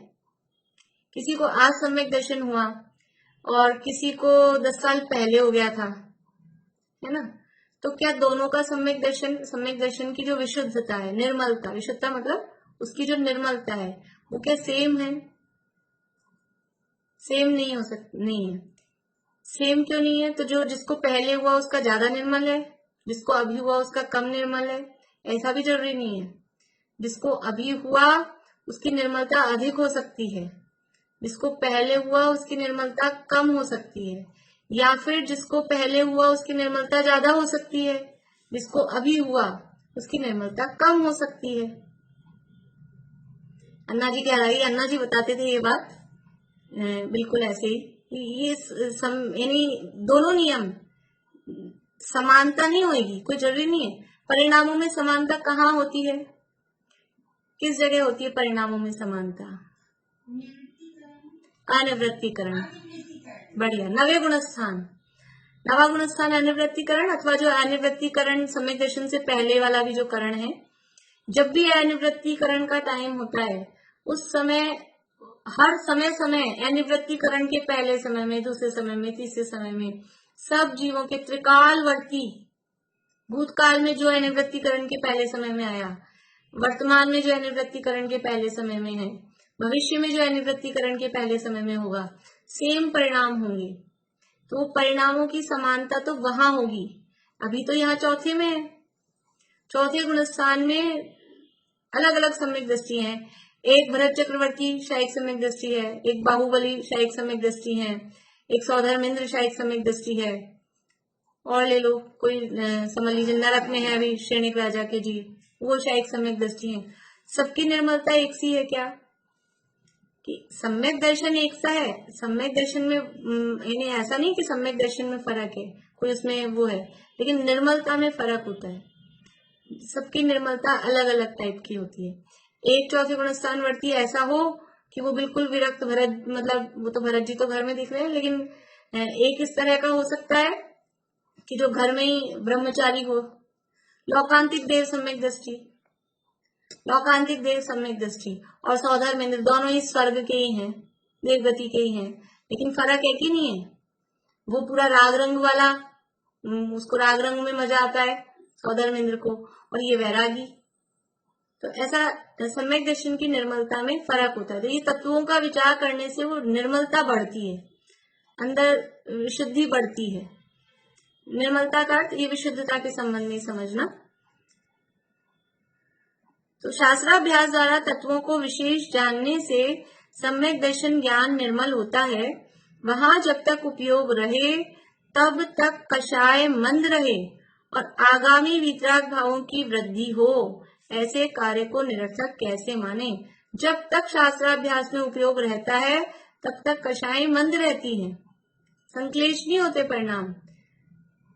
किसी को आज सम्यक दर्शन हुआ और किसी को 10 साल पहले हो गया था, है ना, तो क्या दोनों का सम्यक दर्शन की जो विशुद्धता है, निर्मलता, विशुद्धता मतलब उसकी जो निर्मलता है, वो क्या सेम है? सेम नहीं हो सकती, नहीं है। सेम क्यों नहीं है? तो जो जिसको पहले हुआ उसका ज्यादा निर्मल है, जिसको अभी हुआ उसका कम निर्मल है, ऐसा भी जरूरी नहीं है। जिसको अभी हुआ उसकी निर्मलता अधिक हो सकती है, जिसको पहले हुआ उसकी निर्मलता कम हो सकती है, या फिर जिसको पहले हुआ उसकी निर्मलता ज्यादा हो सकती है, जिसको अभी हुआ उसकी निर्मलता कम हो सकती है। अन्ना जी कह रही, अन्ना जी बताते थे ये बात बिल्कुल ऐसे ही, ये यानी दोनों नियम समानता नहीं होगी, कोई जरूरी नहीं है। परिणामों में समानता कहाँ होती है, किस जगह होती है परिणामों में समानता? अनिवृत्तीकरण। बढ़िया, नवे गुणस्थान, नवा गुणस्थान अनिवृत्तीकरण, अथवा जो अनिवृत्तीकरण सम्यक दर्शन से पहले वाला भी जो करण है, जब भी अनिवृत्तीकरण का टाइम होता है उस समय हर समय समय अनिवृत्तीकरण के पहले समय में, दूसरे समय में, तीसरे समय में सब जीवों के त्रिकालवर्ती, भूतकाल में जो अनिवृत्तीकरण के पहले समय में आया, वर्तमान में जो अनिवृत्तीकरण के पहले समय में है, भविष्य में जो अनिवृत्तीकरण के पहले समय में होगा, सेम परिणाम होंगे। तो परिणामों की समानता तो वहां होगी। अभी तो यहाँ चौथे में है, चौथे गुणस्थान में अलग अलग सम्यक दृष्टि है। एक भरत चक्रवर्ती शायिक सम्यक दृष्टि है, एक बाहुबली शायिक सम्यक दृष्टि है, एक सौधर्मेंद्र शायिक सम्यक दृष्टि है, और ले लो कोई समझ लीजिए नरक में है अभी श्रेणिक राजा के जी, वो शायिक सम्यक दृष्टि है। सबकी निर्मलता एक सी है क्या? कि सम्यक दर्शन एक सा है। सम्यक दर्शन में यानी ऐसा नहीं कि सम्यक दर्शन में फर्क है, कोई उसमें वो है, लेकिन निर्मलता में फर्क होता है। सबकी निर्मलता अलग अलग टाइप की होती है। एक चौथे गुणस्थान वर्ती ऐसा हो कि वो बिल्कुल विरक्त भरत, मतलब वो तो भरत जी तो घर में दिख रहे हैं, लेकिन एक इस तरह का हो सकता है कि जो घर में ही ब्रह्मचारी हो, लौकांतिक देव सम्यक दृष्टि, लौकांतिक देव सम्यक दृष्टि, और सौधर्मेंद्र दोनों ही स्वर्ग के ही हैं, देवगति के ही हैं, लेकिन फर्क एक ही नहीं है। वो पूरा राग रंग वाला, उसको राग रंग में मजा आता है सौधर्मेंद्र को, और ये वैरागी। तो ऐसा सम्यक दर्शन की निर्मलता में फर्क होता है। तो ये तत्वों का विचार करने से वो निर्मलता बढ़ती है, अंदर विशुद्धि बढ़ती है। निर्मलता का अर्थ ये विशुद्धता के संबंध में समझना। तो शास्त्राभ्यास द्वारा तत्वों को विशेष जानने से सम्यक दर्शन ज्ञान निर्मल होता है। वहां जब तक उपयोग रहे तब तक कषाय मंद रहे और आगामी वितराग भावों की वृद्धि हो, ऐसे कार्य को निरर्थक कैसे माने? जब तक शास्त्राभ्यास में उपयोग रहता है तब तक कषाय मंद रहती है, संक्लेश नहीं होते परिणाम।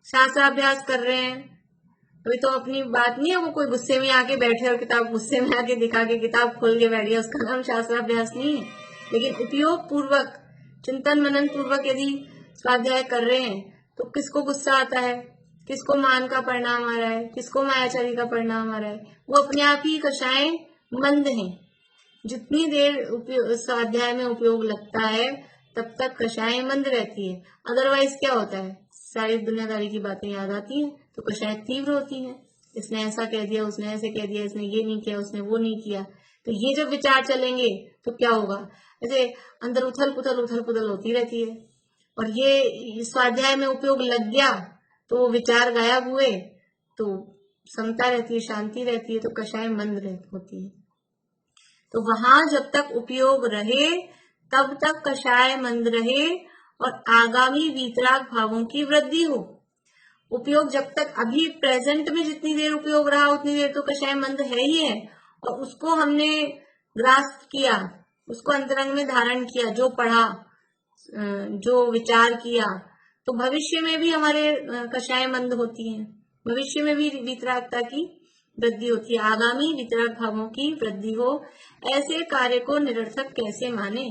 शास्त्राभ्यास कर रहे हैं अभी तो अपनी बात नहीं है, वो कोई गुस्से में आके बैठे और किताब गुस्से में आके दिखा के किताब खोल के बैठ गया, उसका नाम शास्त्राभ्यास नहीं है। लेकिन उपयोग पूर्वक, चिंतन मनन पूर्वक यदि स्वाध्याय कर रहे हैं तो किसको गुस्सा आता है, किसको मान का परिणाम आ रहा है, किसको मायाचारी का परिणाम आ रहा है, वो अपने आप ही कषाय मंद हैं। जितनी देर स्वाध्याय में उपयोग लगता है तब तक कषाय मंद रहती है। अदरवाइज क्या होता है, सारी दुनियादारी की बातें याद आती हैं तो कषाय तीव्र होती है। इसने ऐसा कह दिया, उसने ऐसे कह दिया, इसने ये नहीं किया, उसने वो नहीं किया। तो ये जब विचार चलेंगे तो क्या होगा, ऐसे अंदर उथल पुथल होती रहती है। और ये स्वाध्याय में उपयोग लग गया तो विचार गायब हुए तो समता रहती है, शांति रहती है, तो कषाय मंद होती है। तो वहां जब तक उपयोग रहे तब तक कषाय मंद रहे और आगामी वीतराग भावों की वृद्धि हो। उपयोग जब तक अभी प्रेजेंट में जितनी देर उपयोग रहा उतनी देर तो कषाय मंद है ही है, और उसको हमने ग्रास्प किया, उसको अंतरंग में धारण किया, जो पढ़ा, जो विचार किया, तो भविष्य में भी हमारे कषाय मंद होती है, भविष्य में भी वितरागता की वृद्धि होती है, आगामी वितराग भावों की वृद्धि हो। ऐसे कार्य को निरर्थक कैसे माने?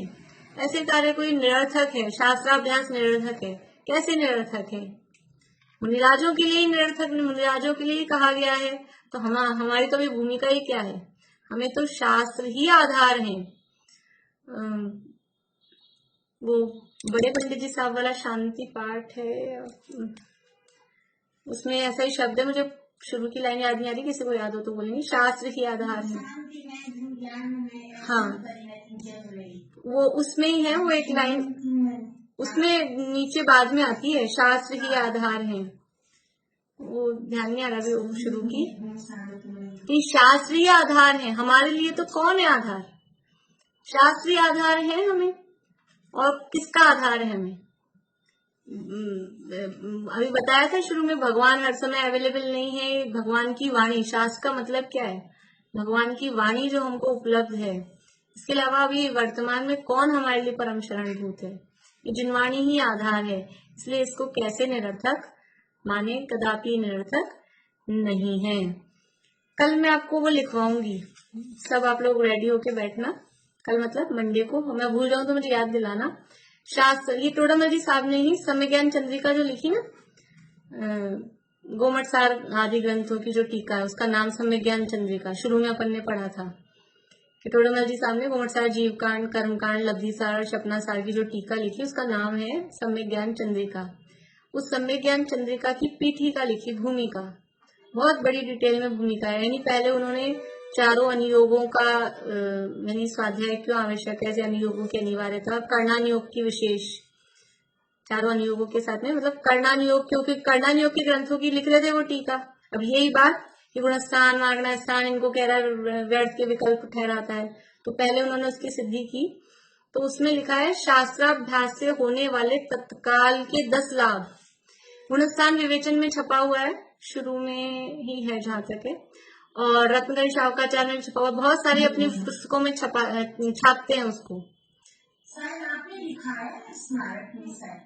ऐसे कार्य कोई निरर्थक है, शास्त्राभ्यास निरर्थक है। कैसे निरर्थक है? मुनिराजों के लिए ही निरर्थक, मुनिराजों के लिए ही कहा गया है। तो हमारी तो अभी भूमिका ही क्या है, हमें तो शास्त्र ही आधार है। वो बड़े पंडित जी साहब वाला शांति पाठ है, उसमें ऐसा ही शब्द है, मुझे शुरू की लाइन याद नहीं आ रही, किसी को याद हो तो बोलेंगे, शास्त्र ही आधार है। हाँ, वो उसमें ही है, वो एक लाइन उसमें नीचे बाद में आती है, शास्त्र ही आधार है। वो ध्यान नहीं आ रहा शुरू की, कि शास्त्र ही आधार है। हमारे लिए तो कौन है आधार? शास्त्रीय आधार है हमें, और किसका आधार है हमें? अभी बताया था शुरू में, भगवान हर समय अवेलेबल नहीं है। भगवान की वाणी, शास्त्र का मतलब क्या है? भगवान की वाणी जो हमको उपलब्ध है। इसके अलावा अभी वर्तमान में कौन हमारे लिए परम शरणभूत है? ये जिनवाणी ही आधार है, इसलिए इसको कैसे निरर्थक माने? कदापि निरर्थक नहीं है। कल मैं आपको वो लिखवाऊंगी, सब आप लोग रेडी होके बैठना। कल मतलब मंडे को, मैं भूल जाऊं तो मुझे याद दिलाना। शास्त्र, ये टोडामल साहब ने ही समय ज्ञान चंद्रिका जो लिखी ना, गोमट सार आदि ग्रंथों की जो टीका है, उसका नाम समय ज्ञान चंद्रिका। शुरू में अपन ने पढ़ा था कि टोडामल साहब ने गोमट सार, जीव कांड, कर्म कांड, लब्धि सार और सपना सार की जो टीका लिखी, उसका नाम है समय ज्ञान चंद्रिका। उस समय ज्ञान चंद्रिका की पीठिका लिखी, भूमिका, बहुत बड़ी डिटेल में भूमिका है। यानी पहले उन्होंने चारों अनुयोगों का यानी स्वाध्याय क्यों आवश्यक है, अनुयोगों की अनिवार्यता, कर्णानुयोग की विशेष, चारों अनुयोगों के साथ में, मतलब कर्णानुयोग, क्योंकि कर्णानुयोग के ग्रंथों की लिख रहे थे वो टीका। अब यही बात कि गुणस्थान, मागणास्थान इनको कह रहा व्यर्थ के विकल्प ठहराता है, तो पहले उन्होंने उसकी सिद्धि की। तो उसमें लिखा है शास्त्राभ्यास से होने वाले तत्काल के 10 लाभ। गुणस्थान विवेचन में छपा हुआ है, शुरू में ही है जहां तक है, और रत्नगढ़ शावकाचार्य में छपा हुआ, बहुत सारी अपनी पुस्तकों में छापते हैं उसको। शायद आपने लिखा है स्मारक में, शायद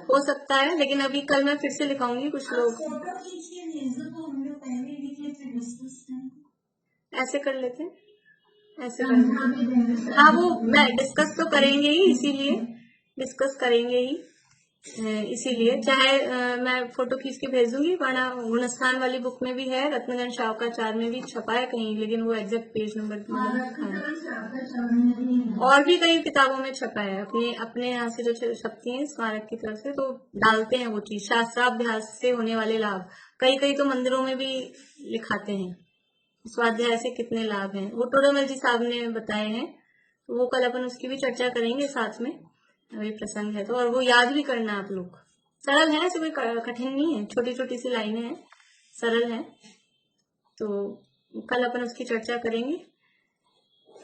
हो सकता है, लेकिन अभी कल मैं फिर से लिखाऊंगी। कुछ लोग फोटो खींच के भेज दो, तो हम लोग पहले लिखे थे, डिस्कस करें। ऐसे कर लेते हैं, ऐसे कर लेते हैं। हाँ, वो मैं डिस्कस तो करेंगे ही, इसीलिए डिस्कस करेंगे ही, इसीलिए चाहे मैं फोटो खींच के भेज दूंगी, वरना गुणस्थान वाली बुक में भी है, रत्नगढ़ शावकाचार्य में भी छपा है कहीं, लेकिन वो एग्जैक्ट पेज नंबर और भी कई किताबों में छपा है। अपने अपने यहाँ से जो छपती है स्मारक की तरफ से, तो डालते हैं वो चीज, शास्त्राभ्यास से होने वाले लाभ। कई कई तो मंदिरों में भी लिखाते हैं स्वाध्याय से कितने लाभ हैं, वो टोडामल साहब ने बताए हैं। तो वो कल अपन उसकी भी चर्चा करेंगे साथ में, अभी प्रसंग है तो। और वो याद भी करना आप लोग, सरल है, ऐसे कोई कठिन नहीं है, छोटी छोटी सी लाइनें हैं, सरल है। तो कल अपन उसकी चर्चा करेंगे।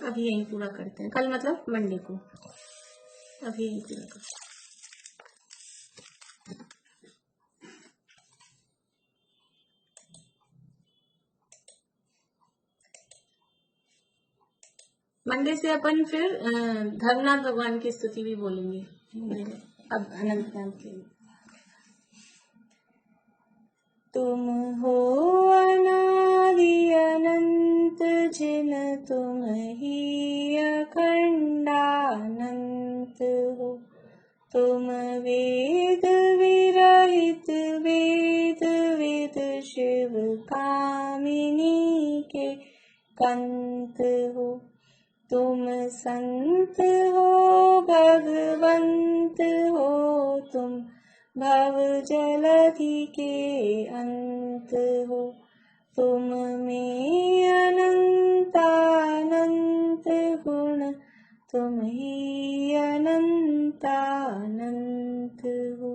अभी यही पूरा करते हैं, कल मतलब मंडे को, अभी यही पूरा करते हैं। मंडे से अपन फिर धर्मनाथ भगवान की स्तुति भी बोलेंगे, अब अनंतनाथ के। तुम हो अनादि अनंत जिन तुम ही अखंडानंत हो। तुम वेद विरहित वेद वेद शिव कामिनी के कंत हो। तुम संत हो भगवंत हो, तुम भव जलधि के अंत हो। तुम में अनंतानंत गुण, तुम ही अनंतानंत हो।